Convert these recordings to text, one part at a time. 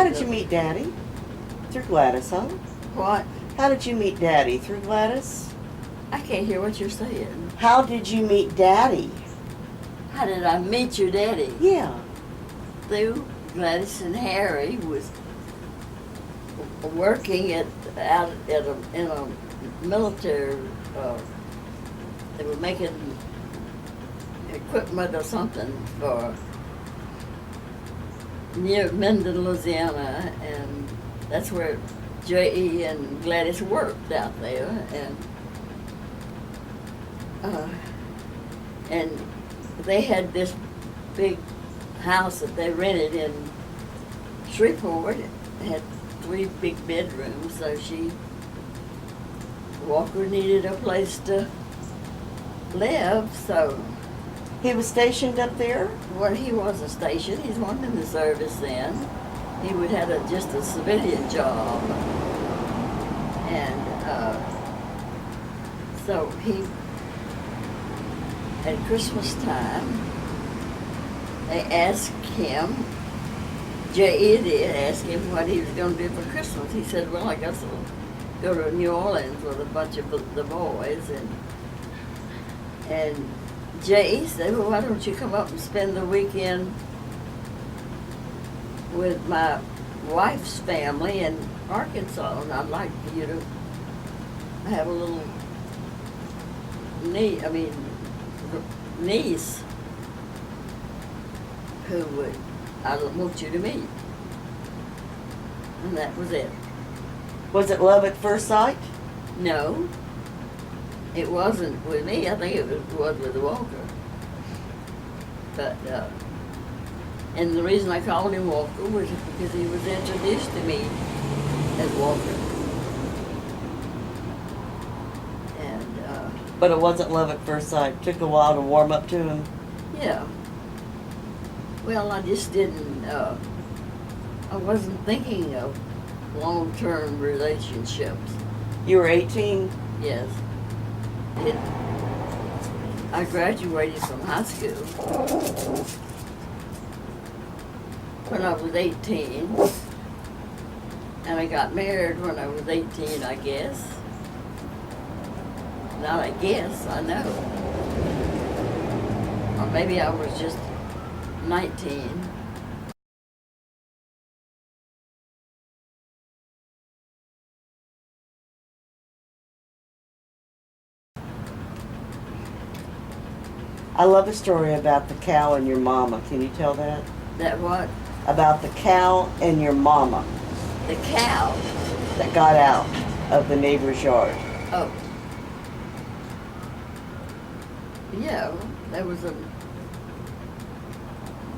How did you meet Daddy? Through Gladys, huh? What? How did you meet Daddy? Through Gladys? I can't hear what you're saying. How did you meet Daddy? How did I meet your daddy? Yeah. Through Gladys and Harry was working in a military. They were making equipment or something for near Mendon, Louisiana, and that's where J.E. and Gladys worked out there, and they had this big house that they rented in Shreveport. It had 3 big bedrooms, so Walker needed a place to live, so. He was stationed up there? Well, he wasn't stationed. He wasn't in the service then. He would have just a civilian job. And so he, at Christmas time, they asked him, J.E. did ask him what he was going to do for Christmas. He said, well, I guess I'll go to New Orleans with a bunch of the boys. And J.E. said, well, why don't you come up and spend the weekend with my wife's family in Arkansas, and I'd like for you to have a little niece who I want you to meet. And that was it. Was it love at first sight? No, it wasn't with me. I think it was with Walker. But, and the reason I called him Walker was because he was introduced to me as Walker. And, but it wasn't love at first sight. It took a while to warm up to him. Yeah. Well, I just didn't, I wasn't thinking of long-term relationships. You were 18? Yes. I graduated from high school when I was 18, and I got married when I was 18, I guess. Not I guess, I know. Or maybe I was just 19. I love a story about the cow and your mama. Can you tell that? That what? About the cow and your mama The cow. that got out of the neighbor's yard. Oh. Yeah, there was a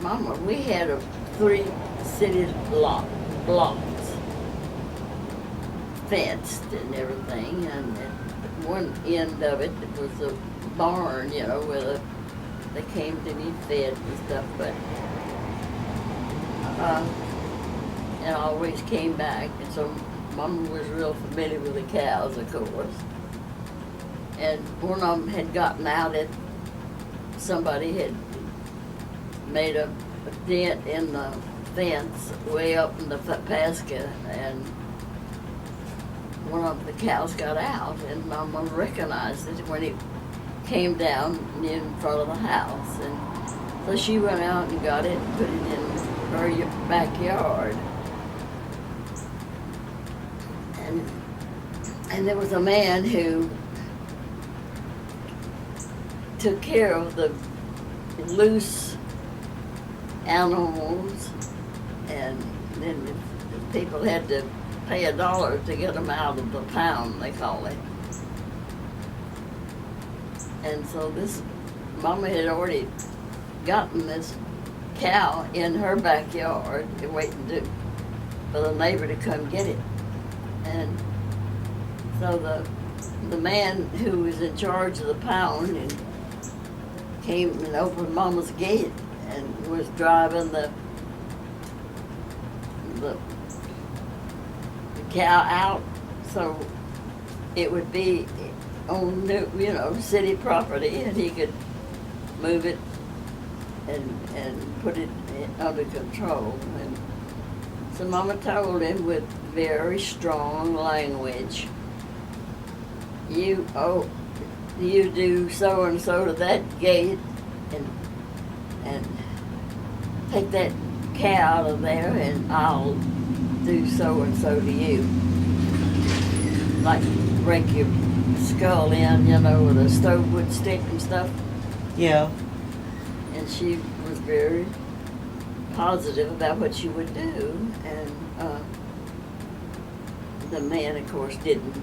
Mama, we had 3 city blocks fenced and everything, and at one end of it was a barn, you know, where they came to be fed and stuff, but and I always came back, and so Mama was real familiar with the cows, of course. And one of them had gotten out at, somebody had made a dent in the fence way up in the pasture, and one of the cows got out, and Mama recognized it when it came down in front of the house. And so she went out and got it and put it in her backyard. And there was a man who took care of the loose animals, and then if people had to pay $1 to get them out of the pound, they call it. And so this Mama had already gotten this cow in her backyard and waiting for the neighbor to come get it. And so the man who was in charge of the pound and came and opened Mama's gate and was driving the cow out, so it would be on city property, and he could move it and put it under control. And So Mama told him with very strong language, you do so and so to that gate and take that cow out of there and I'll do so and so to you. Like break your skull in, with a stove wood stick and stuff. Yeah. And she was very positive about what she would do, and the man, of course, didn't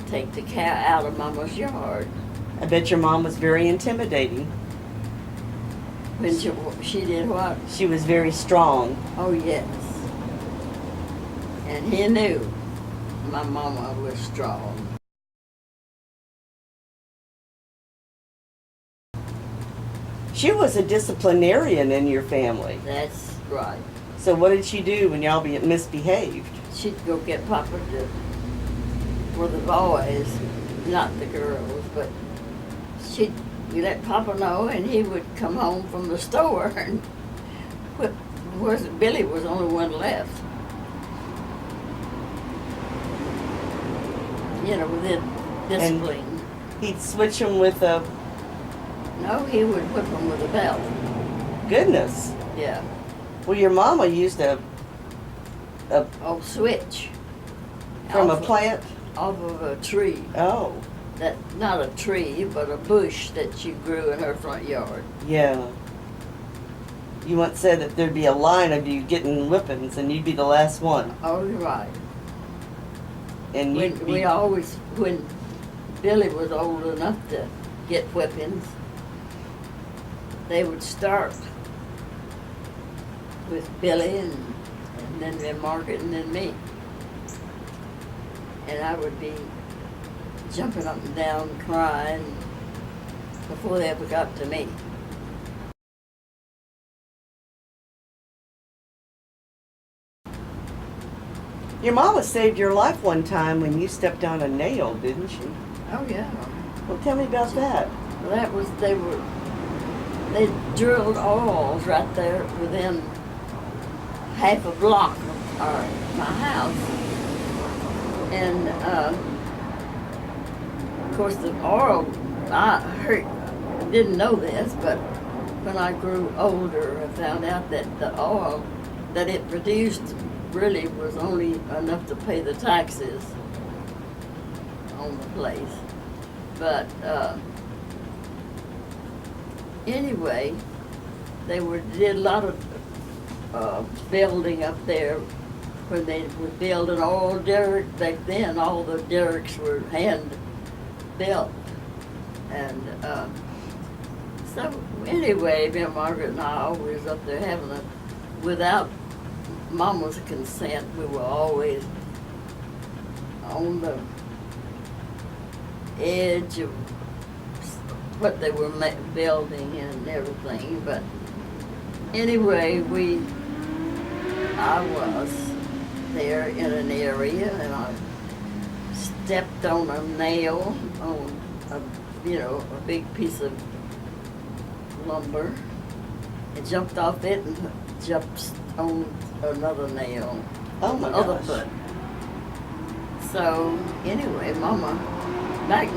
take the cow out of Mama's yard. I bet your mom was very intimidating. When she did what? She was very strong. Oh, yes. And he knew my mama was strong. She was a disciplinarian in your family. That's right. So what did she do when y'all misbehaved? She'd go get Poppa for the boys, not the girls, but she'd let Poppa know, and he would come home from the store and whip. Billy was the only one left. Within discipline. And he'd switch them with a... No, he would whip them with a belt. Goodness. Yeah. Well, your mama used a switch. from a Off of- plant? Off of a tree. Oh, Not a tree, but a bush that she grew in her front yard. yeah. You once said that there'd be a line of you getting whippings and you'd be the last one. Oh, you're right. And you'd be... When Billy was old enough to get whippings, they would start with Billy and then Margaret and then me. And I would be jumping up and down crying before they ever got to me. Your mama saved your life one time when you stepped on a nail, didn't she? Oh yeah. Well, tell me about that. Well, that was, they drilled oils right there within half a block of my house. And of course the oil, I didn't know this, but when I grew older, I found out that the oil that it produced really was only enough to pay the taxes on the place. But anyway, they did a lot of building up there when they were building all derrick. Back then, all the derricks were hand built. And so anyway, me and Margaret and I always up there having without Mama's consent, we were always on the edge of what they were building and everything. But anyway, I was there in an area and I stepped on a nail on a big piece of lumber and jumped off it and jumped on another nail Oh on the my other gosh. foot. So anyway, Mama, back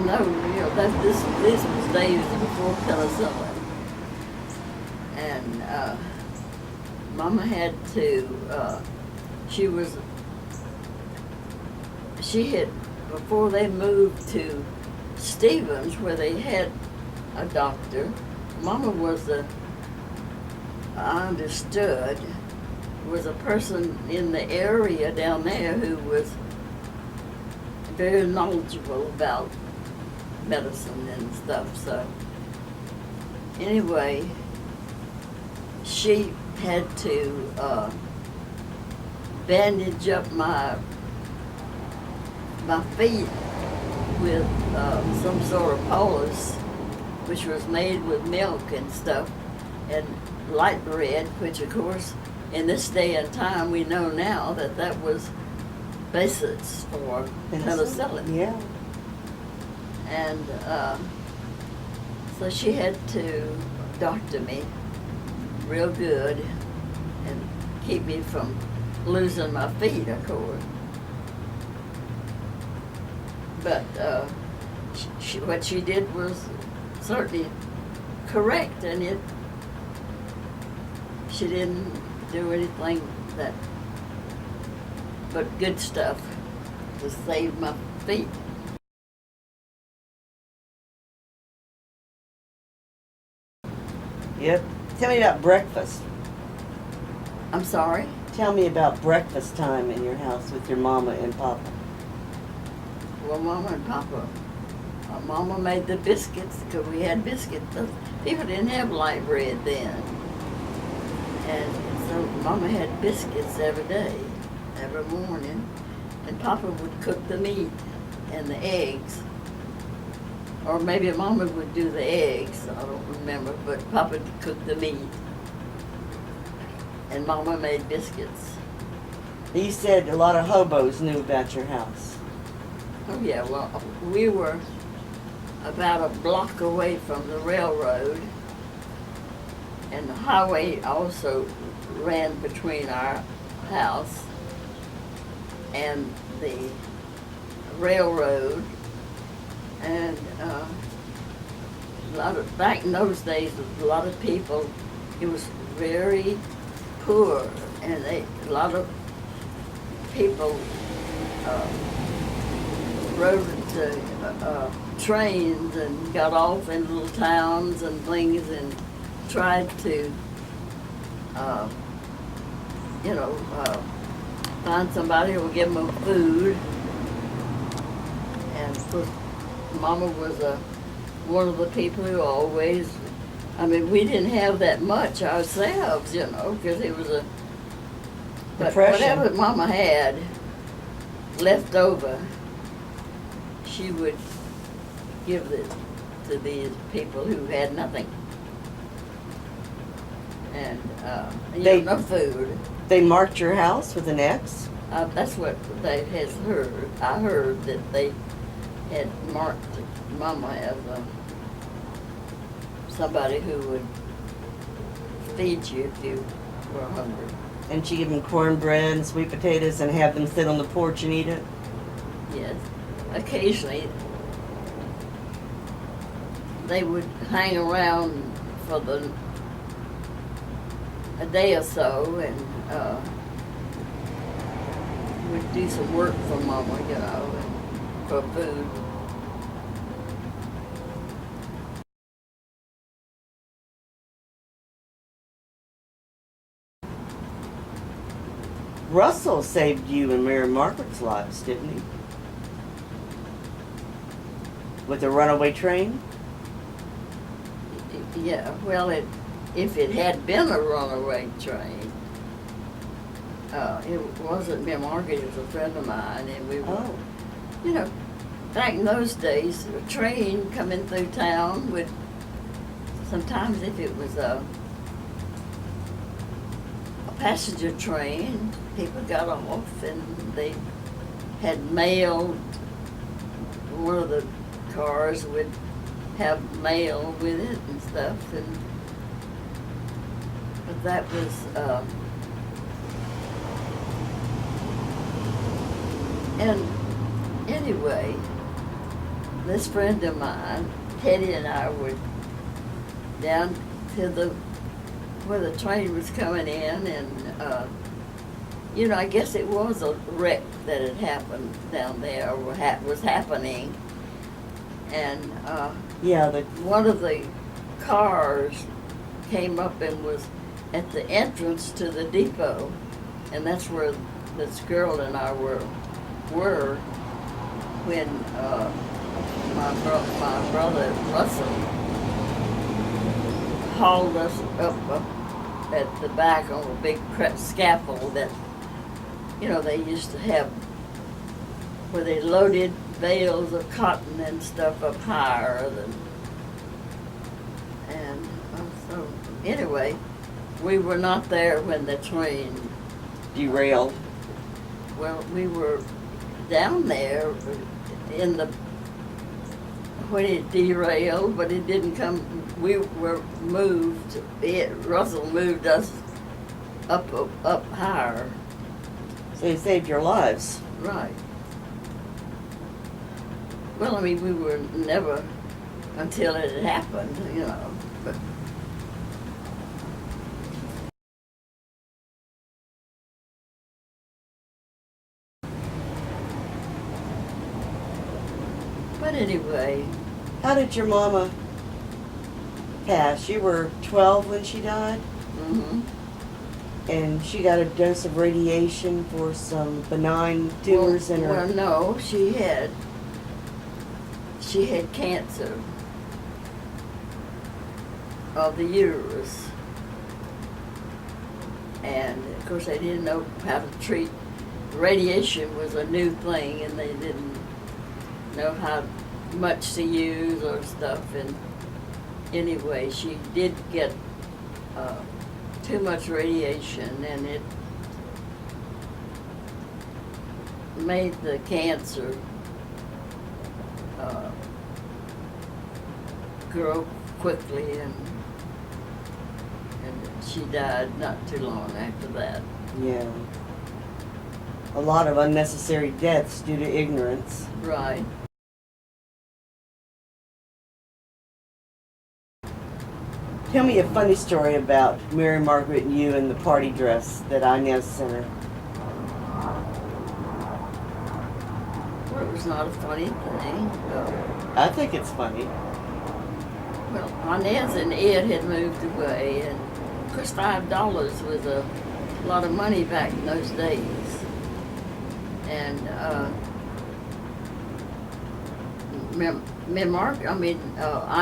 this was days before penicillin, and Mama had to. She had before they moved to Stevens, where they had a doctor. Mama was I understood, was a person in the area down there who was very knowledgeable about medicine and stuff. So anyway, she had to bandage up my feet with some sort of poultice, which was made with milk and stuff, and light red, which of course in this day and time we know now that was basis for penicillin. Yeah. And so she had to doctor me real good and keep me from losing my feet, of course. But what she did was certainly correct, and she didn't do anything but good stuff to save my feet. Yep. Tell me about breakfast. I'm sorry? Tell me about breakfast time in your house with your mama and papa. Well, Mama and Papa. Mama made the biscuits because we had biscuits. People didn't have light bread then. And so Mama had biscuits every day, every morning. And Papa would cook the meat and the eggs. Or maybe Mama would do the eggs, I don't remember, but Papa would cook the meat. And Mama made biscuits. You said a lot of hobos knew about your house. Oh yeah, well, we were about a block away from the railroad, and the highway also ran between our house and the railroad. And back in those days, a lot of people, it was very poor, and a lot of people rode trains and got off in little towns and things and tried to, find somebody who would give them food. And of course, Mama was one of the people who always, we didn't have that much ourselves, because it was but Depression. whatever Mama had left over, she would give it to these people who had nothing. And, no food. They marked your house with an X? That's what they has heard. I heard that they had marked Mama as somebody who would feed you if you were hungry. And she gave them cornbread and sweet potatoes and have them sit on the porch and eat it? Yes. Occasionally, they would hang around for a day or so and would do some work for Mama, and for food. Russell saved you and Mary Margaret's lives, didn't he? With the runaway train? Yeah, well, if it had been a runaway train, it wasn't me. Margaret was a friend of mine, and we were, back in those days, a train coming through town would, sometimes if it was a passenger train, people got off and they had mail. One of the cars would have mail with it and stuff, but that was and anyway, this friend of mine, Teddy, and I were down to where the train was coming in, and I guess it was a wreck that had happened down there, or was happening. And one of the cars came up and was at the entrance to the depot, and that's where this girl and I were when my brother Russell hauled us up at the back on a big scaffold that they used to have, where they loaded bales of cotton and stuff up higher and so anyway, we were not there when the train Derailed. Well, we were down there when it derailed, but it didn't come. We were moved. Russell moved us up higher, So it saved your lives. Right. Well, I mean, we were never until it had happened, you know. But anyway, How did your mama pass? You were 12 when she died, mm-hmm. and she got a dose of radiation for some benign tumors in her. Well, no, she had cancer of the uterus, and of course they didn't know how to treat. Radiation was a new thing, and they didn't know how much to use or stuff. And anyway, she did get too much radiation, and it made the cancer grow quickly, and she died not too long after that. Yeah. A lot of unnecessary deaths due to ignorance. Right. Tell me a funny story about Mary Margaret and you in the party dress that Inez sent her. Well, it was not a funny thing. I think it's funny. Well, Inez and Ed had moved away, and of course $5 was a lot of money back in those days. And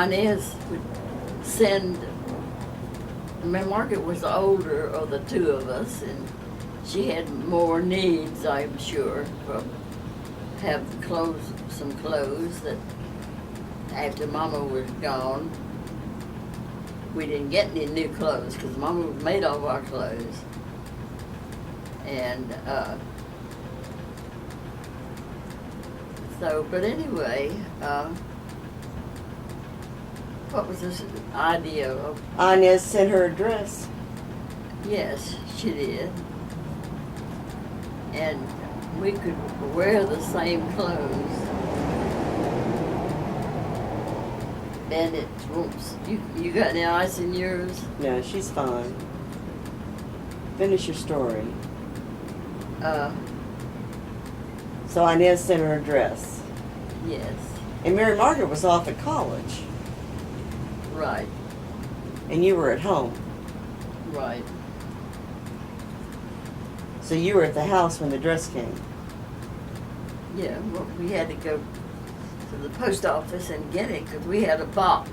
Inez would send. Margaret was the older of the two of us, and she had more needs, I'm sure, for have some clothes that after Mama was gone, we didn't get any new clothes because Mama made all of our clothes. And but anyway, what was this idea of? Inez sent her a dress. Yes, she did. And we could wear the same clothes. And it whoops. You got any ice in yours? No, she's fine. Finish your story. So Inez sent her a dress. Yes. And Mary Margaret was off at college. Right. And you were at home. Right. So you were at the house when the dress came. Yeah, well, we had to go to the post office and get it because we had a box.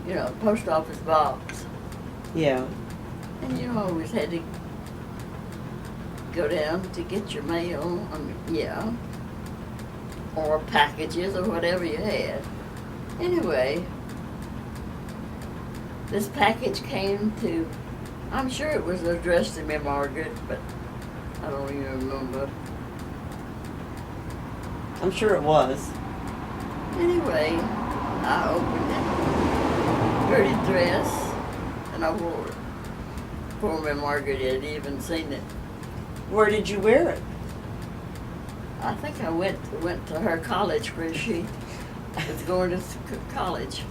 You know, a post office box. Yeah. And you always had to go down to get your mail. Yeah. Or packages or whatever you had. Anyway, this package came to, I'm sure it was addressed to me, Margaret, but I don't even remember. I'm sure it was. Anyway, I opened it, dirty dress, and I wore it. Poor me Margaret had even seen it. Where did you wear it? I think I went to her college where she was going to college.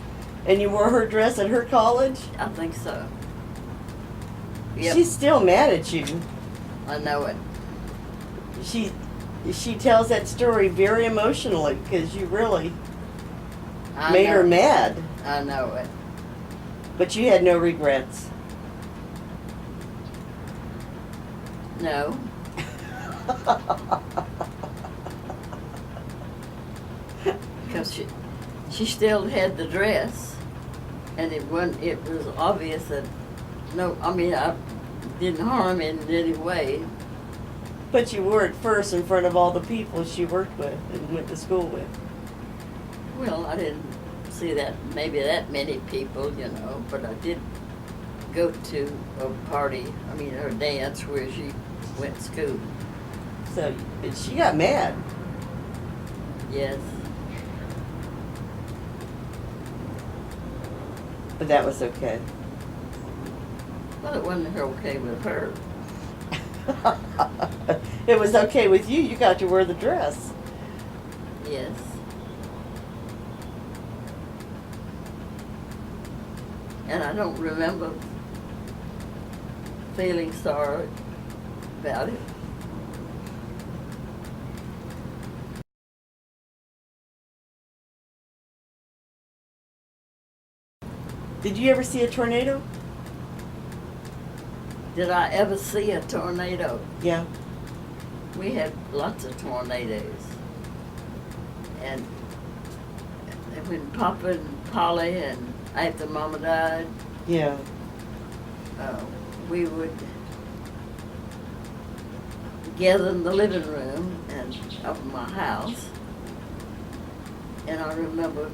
And you wore her dress at her college? I think so. Yep. She's still mad at you. I know it. She tells that story very emotionally because you really made her mad. I know it. But you had no regrets. No. Because she still had the dress, and it was obvious that I didn't harm in any way. But you wore it first in front of all the people she worked with and went to school with. Well, I didn't see maybe that many people, but I did go to a party, her dance where she went to school. So she got mad. Yes. But that was okay. Well, it wasn't okay with her. It was okay with you. You got to wear the dress. Yes. And I don't remember feeling sorry about it. Did you ever see a tornado? Did I ever see a tornado? Yeah. We had lots of tornadoes. And when Poppa and Polly and after Mama died, Yeah. we would gather in the living room and of my house. And I remember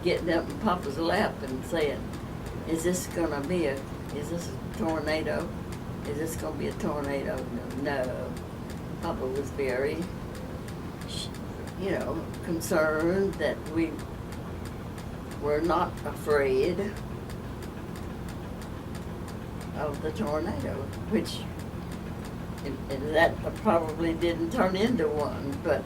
getting up in Papa's lap and saying, is this a tornado? Is this gonna be a tornado? No. Papa was very, concerned that we were not afraid of the tornado, which and that probably didn't turn into one, but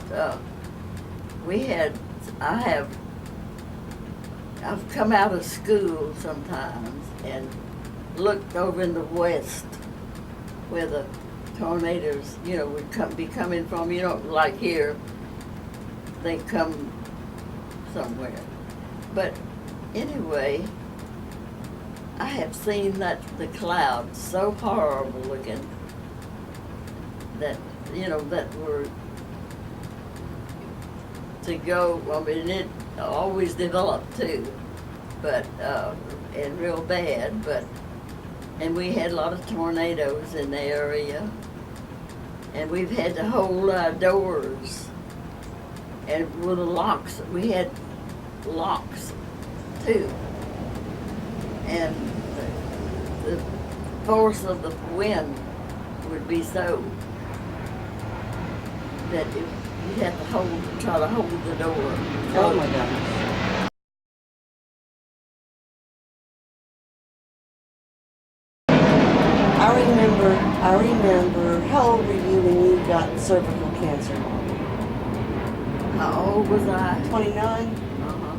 I've come out of school sometimes and looked over in the west where the tornadoes, would be coming from, like here, they come somewhere. But anyway, I have seen the clouds so horrible looking that, that were to go, it always developed too, but, and real bad, and we had a lot of tornadoes in the area, and we've had to hold our doors, and with the locks, we had locks too, and the force of the wind would be so that you'd have to try to hold the door. Oh my gosh. I remember, how old were you when you got cervical cancer? How old was I? 29? Uh-huh.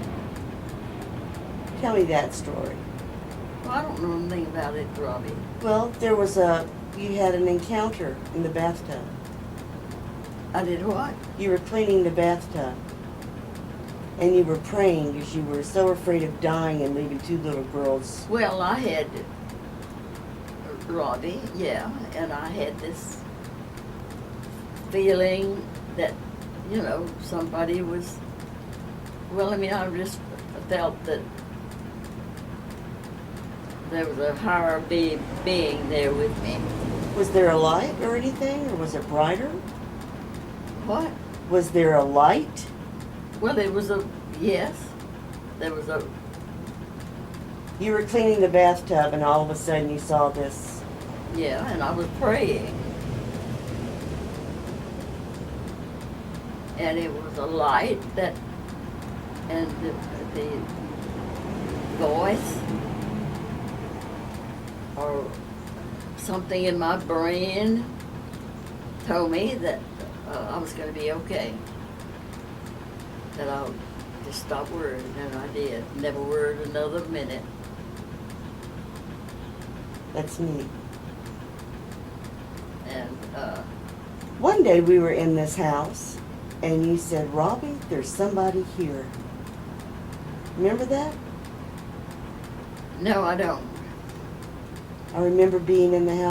Tell me that story. Well, I don't know anything about it, Robbie. Well, you had an encounter in the bathtub. I did what? You were cleaning the bathtub. And you were praying because you were so afraid of dying and leaving two little girls. Well, I had Robbie, yeah, and I had this feeling that, somebody was, I just felt that there was a higher being there with me. Was there a light or anything, or was it brighter? What? Was there a light? Well, there was yes. You were cleaning the bathtub and all of a sudden you saw this. Yeah, and I was praying. And it was a light and the voice or something in my brain told me that I was going to be okay. That I'll just stop worrying, and I did. Never worried another minute. That's neat. And one day we were in this house and you said, Robbie, there's somebody here. Remember that? no, I don't. I remember being in the house.